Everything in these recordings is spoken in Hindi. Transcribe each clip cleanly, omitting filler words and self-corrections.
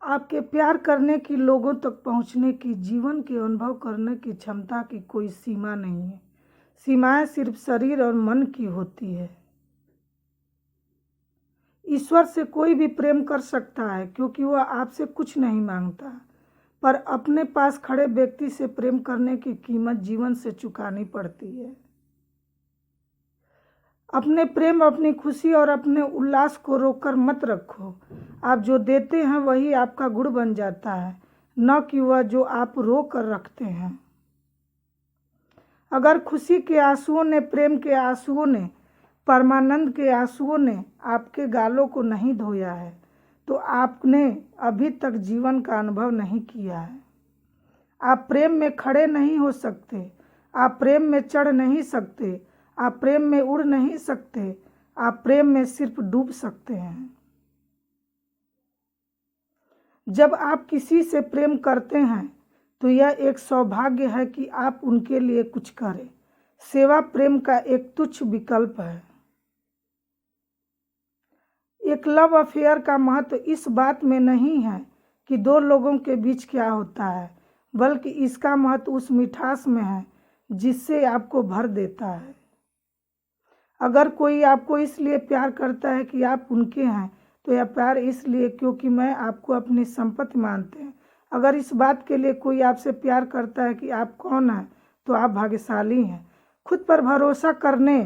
आपके प्यार करने की, लोगों तक पहुंचने की, जीवन के अनुभव करने की क्षमता की कोई सीमा नहीं है। सीमाएं सिर्फ शरीर और मन की होती है। ईश्वर से कोई भी प्रेम कर सकता है क्योंकि वह आपसे कुछ नहीं मांगता, पर अपने पास खड़े व्यक्ति से प्रेम करने की कीमत जीवन से चुकानी पड़ती है। अपने प्रेम, अपनी खुशी और अपने उल्लास को रोककर मत रखो। आप जो देते हैं वही आपका गुण बन जाता है, न कि वह जो आप रोक कर रखते हैं। अगर खुशी के आंसुओं ने, प्रेम के आंसुओं ने, परमानंद के आंसुओं ने आपके गालों को नहीं धोया है, तो आपने अभी तक जीवन का अनुभव नहीं किया है। आप प्रेम में खड़े नहीं हो सकते, आप प्रेम में चढ़ नहीं सकते, आप प्रेम में उड़ नहीं सकते, आप प्रेम में सिर्फ डूब सकते हैं। जब आप किसी से प्रेम करते हैं तो यह एक सौभाग्य है कि आप उनके लिए कुछ करें। सेवा प्रेम का एक तुच्छ विकल्प है। एक लव अफेयर का महत्व इस बात में नहीं है कि दो लोगों के बीच क्या होता है, बल्कि इसका महत्व उस मिठास में है जिससे आपको भर देता है। अगर कोई आपको इसलिए प्यार करता है कि आप उनके हैं, तो यह प्यार इसलिए क्योंकि मैं आपको अपनी संपत्ति मानते हैं। अगर इस बात के लिए कोई आपसे प्यार करता है कि आप कौन हैं, तो आप भाग्यशाली हैं। खुद पर भरोसा करने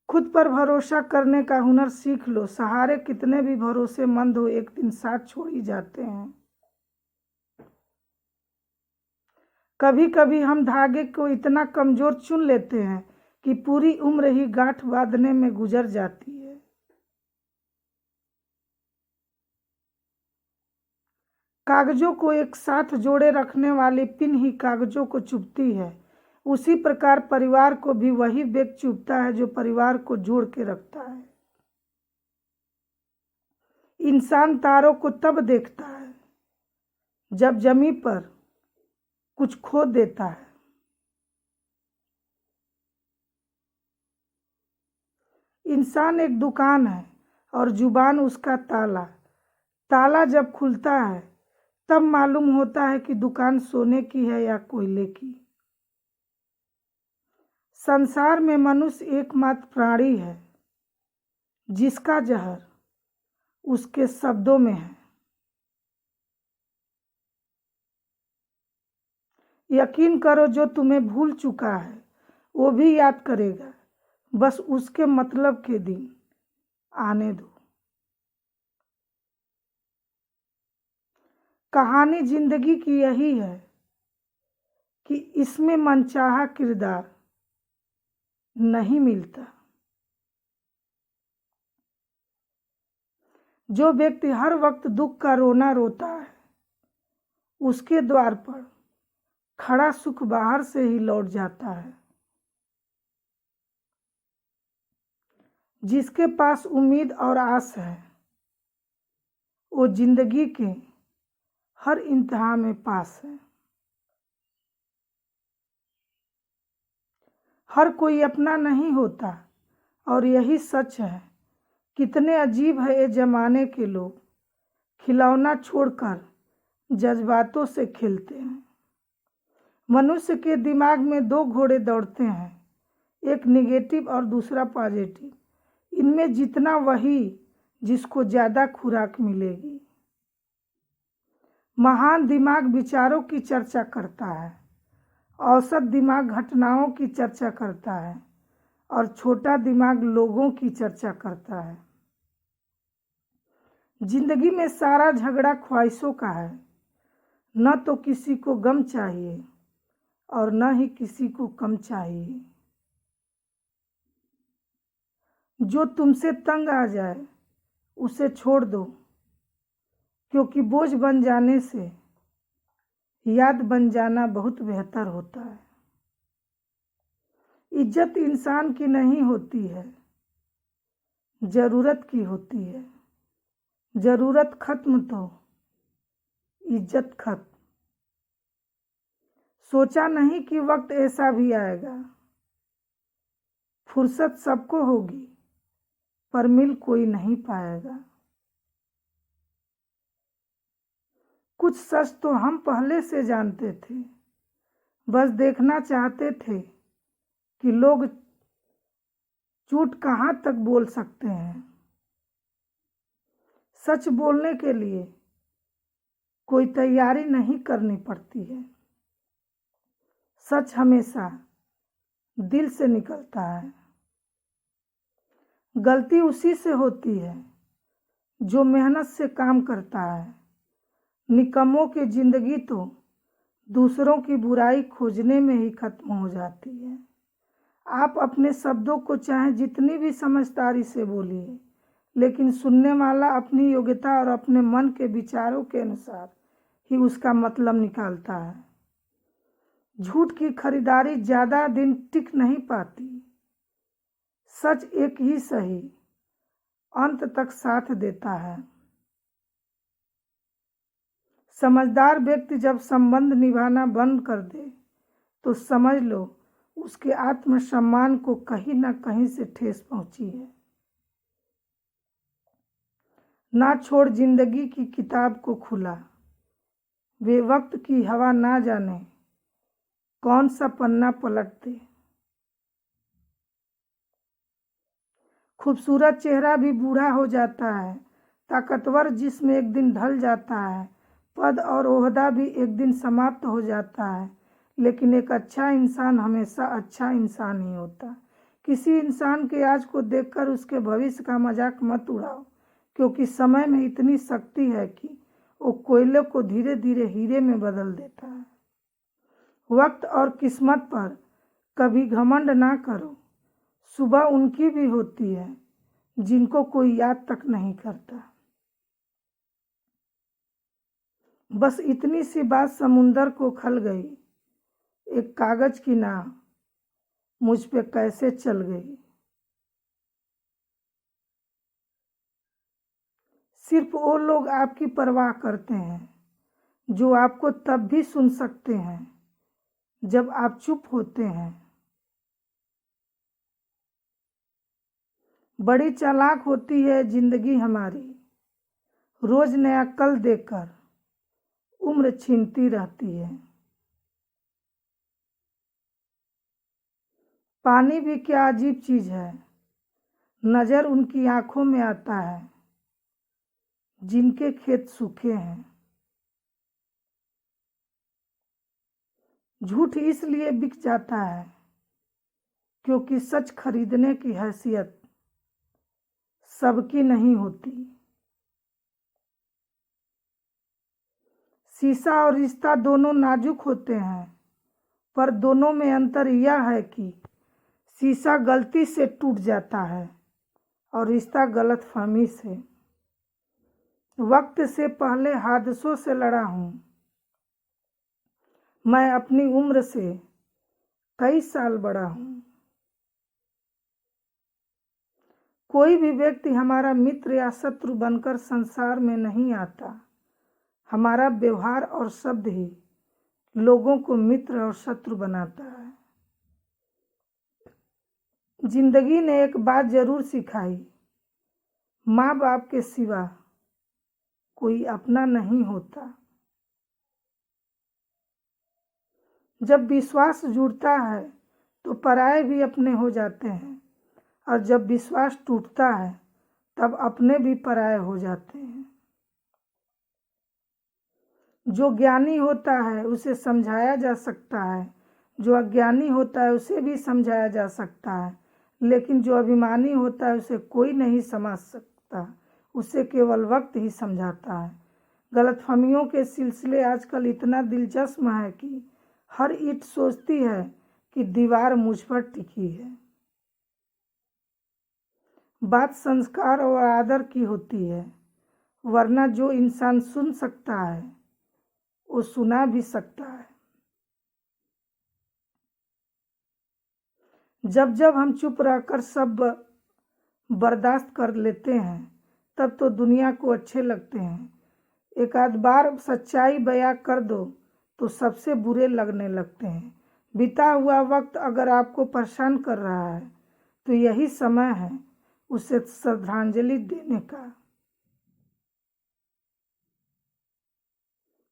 खुद पर भरोसा करने का हुनर सीख लो। सहारे कितने भी भरोसेमंद हो, एक दिन साथ छोड़ ही जाते हैं। कभी कभी हम धागे को इतना कमजोर चुन लेते हैं कि पूरी उम्र ही गांठ बांधने में गुजर जाती है। कागजों को एक साथ जोड़े रखने वाली पिन ही कागजों को चुभती है। उसी प्रकार परिवार को भी वही व्यक्ति चुभता है जो परिवार को जोड़ के रखता है। इंसान तारों को तब देखता है जब जमीन पर कुछ खो देता है। इंसान एक दुकान है और जुबान उसका ताला। ताला जब खुलता है तब मालूम होता है कि दुकान सोने की है या कोयले की। संसार में मनुष्य एकमात्र प्राणी है जिसका जहर उसके शब्दों में है। यकीन करो, जो तुम्हें भूल चुका है वो भी याद करेगा, बस उसके मतलब के दिन आने दो। कहानी जिंदगी की यही है कि इसमें मनचाहा किरदार नहीं मिलता। जो व्यक्ति हर वक्त दुख का रोना रोता है, उसके द्वार पर खड़ा सुख बाहर से ही लौट जाता है। जिसके पास उम्मीद और आस है, वो जिंदगी के हर इंतहा में पास है। हर कोई अपना नहीं होता, और यही सच है। कितने अजीब है ये जमाने के लोग, खिलौना छोड़कर जज्बातों से खेलते हैं। मनुष्य के दिमाग में दो घोड़े दौड़ते हैं, एक निगेटिव और दूसरा पॉजिटिव। इनमें जितना वही जिसको ज़्यादा खुराक मिलेगी। महान दिमाग विचारों की चर्चा करता है, औसत दिमाग घटनाओं की चर्चा करता है, और छोटा दिमाग लोगों की चर्चा करता है। जिंदगी में सारा झगड़ा ख्वाहिशों का है। न तो किसी को गम चाहिए और न ही किसी को कम चाहिए। जो तुमसे तंग आ जाए उसे छोड़ दो, क्योंकि बोझ बन जाने से याद बन जाना बहुत बेहतर होता है। इज्जत इंसान की नहीं होती है, जरूरत की होती है। जरूरत खत्म तो इज्जत खत्म। सोचा नहीं कि वक्त ऐसा भी आएगा। फुर्सत सबको होगी, पर मिल कोई नहीं पाएगा। कुछ सच तो हम पहले से जानते थे, बस देखना चाहते थे कि लोग झूठ कहाँ तक बोल सकते हैं। सच बोलने के लिए कोई तैयारी नहीं करनी पड़ती है। सच हमेशा दिल से निकलता है। गलती उसी से होती है जो मेहनत से काम करता है। निकम्मों की जिंदगी तो दूसरों की बुराई खोजने में ही खत्म हो जाती है। आप अपने शब्दों को चाहे जितनी भी समझदारी से बोलिए, लेकिन सुनने वाला अपनी योग्यता और अपने मन के विचारों के अनुसार ही उसका मतलब निकालता है। झूठ की खरीदारी ज़्यादा दिन टिक नहीं पाती। सच एक ही सही अंत तक साथ देता है। समझदार व्यक्ति जब संबंध निभाना बंद कर दे तो समझ लो उसके आत्मसम्मान को कहीं ना कहीं से ठेस पहुंची है। ना छोड़ जिंदगी की किताब को खुला, वे वक्त की हवा ना जाने कौन सा पन्ना पलट दे। खूबसूरत चेहरा भी बूढ़ा हो जाता है, ताकतवर जिस्म एक दिन ढल जाता है, पद और ओहदा भी एक दिन समाप्त हो जाता है, लेकिन एक अच्छा इंसान हमेशा अच्छा इंसान ही होता। किसी इंसान के आज को देखकर उसके भविष्य का मजाक मत उड़ाओ, क्योंकि समय में इतनी शक्ति है कि वो कोयले को धीरे धीरे हीरे में बदल देता है। वक्त और किस्मत पर कभी घमंड ना करो। सुबह उनकी भी होती है जिनको कोई याद तक नहीं करता। बस इतनी सी बात समुंदर को खल गई, एक कागज की नाव मुझ पे कैसे चल गई। सिर्फ वो लोग आपकी परवाह करते हैं जो आपको तब भी सुन सकते हैं जब आप चुप होते हैं। बड़ी चालाक होती है जिंदगी हमारी, रोज नया कल देकर उम्र छीनती रहती है। पानी भी क्या अजीब चीज है, नजर उनकी आंखों में आता है जिनके खेत सूखे हैं। झूठ इसलिए बिक जाता है क्योंकि सच खरीदने की हैसियत सबकी नहीं होती। शीशा और रिश्ता दोनों नाजुक होते हैं, पर दोनों में अंतर यह है कि शीशा गलती से टूट जाता है और रिश्ता गलतफहमी से। वक्त से पहले हादसों से लड़ा हूँ मैं, अपनी उम्र से कई साल बड़ा हूँ। कोई भी व्यक्ति हमारा मित्र या शत्रु बनकर संसार में नहीं आता। हमारा व्यवहार और शब्द ही लोगों को मित्र और शत्रु बनाता है। जिंदगी ने एक बात जरूर सिखाई, माँ बाप के सिवा कोई अपना नहीं होता। जब विश्वास जुड़ता है तो पराये भी अपने हो जाते हैं, और जब विश्वास टूटता है तब अपने भी पराये हो जाते हैं। जो ज्ञानी होता है उसे समझाया जा सकता है, जो अज्ञानी होता है उसे भी समझाया जा सकता है, लेकिन जो अभिमानी होता है उसे कोई नहीं समझ सकता, उसे केवल वक्त ही समझाता है। गलतफहमियों के सिलसिले आजकल इतना दिलचस्प है कि हर ईंट सोचती है कि दीवार मुझ पर टिकी है। बात संस्कार और आदर की होती है, वरना जो इंसान सुन सकता है वो सुना भी सकता है। जब जब हम चुप रहकर सब बर्दाश्त कर लेते हैं तब तो दुनिया को अच्छे लगते हैं। एक आध बार सच्चाई बयां कर दो तो सबसे बुरे लगने लगते हैं। बीता हुआ वक्त अगर आपको परेशान कर रहा है तो यही समय है उसे श्रद्धांजलि देने का।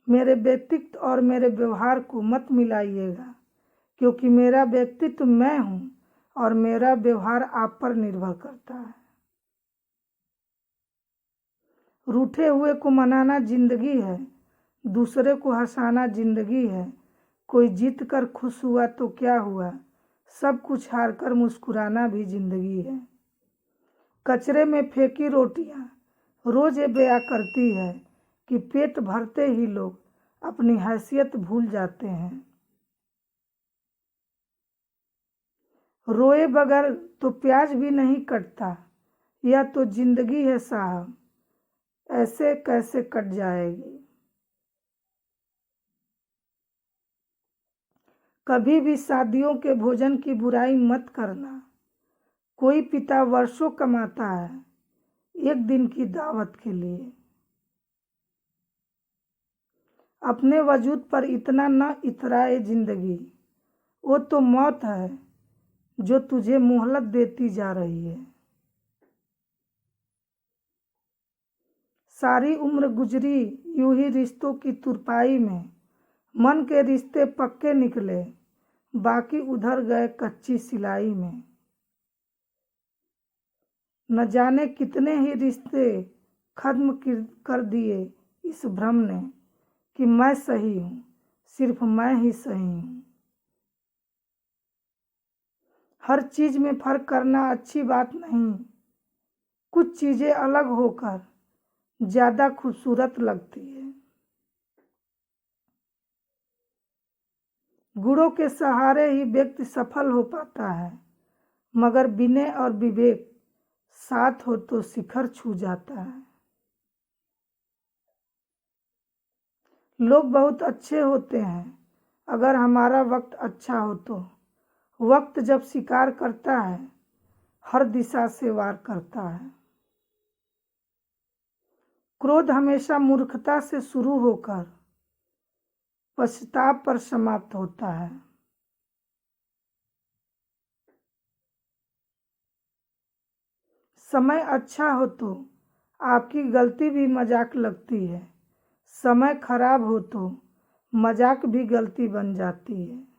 मेरे व्यक्तित्व और मेरे व्यवहार को मत मिलाइएगा, क्योंकि मेरा व्यक्तित्व मैं हूँ और मेरा व्यवहार आप पर निर्भर करता है। रूठे हुए को मनाना जिंदगी है, दूसरे को हंसाना जिंदगी है। कोई जीत कर खुश हुआ तो क्या हुआ, सब कुछ हार कर मुस्कुराना भी जिंदगी है। कचरे में फेंकी रोटियां रोज ये बयां करती है कि पेट भरते ही लोग अपनी हैसियत भूल जाते हैं। रोए बगैर तो प्याज भी नहीं कटता, यह तो जिंदगी है साहब, ऐसे कैसे कट जाएगी। कभी भी शादियों के भोजन की बुराई मत करना। कोई पिता वर्षों कमाता है एक दिन की दावत के लिए। अपने वजूद पर इतना न इतराए जिंदगी, वो तो मौत है जो तुझे मोहलत देती जा रही है। सारी उम्र गुजरी यूं ही रिश्तों की तुरपाई में, मन के रिश्ते पक्के निकले, बाकी उधर गए कच्ची सिलाई में। न जाने कितने ही रिश्ते खत्म कर दिए इस भ्रम ने कि मैं सही हूँ, सिर्फ मैं ही सही हूँ। हर चीज में फर्क करना अच्छी बात नहीं, कुछ चीजें अलग होकर ज्यादा खूबसूरत लगती है। गुणों के सहारे ही व्यक्ति सफल हो पाता है, मगर विनय और विवेक साथ हो तो शिखर छू जाता है। लोग बहुत अच्छे होते हैं अगर हमारा वक्त अच्छा हो तो। वक्त जब शिकार करता है हर दिशा से वार करता है। क्रोध हमेशा मूर्खता से शुरू होकर पश्चाताप पर समाप्त होता है। समय अच्छा हो तो आपकी गलती भी मजाक लगती है, समय खराब हो तो मजाक भी गलती बन जाती है।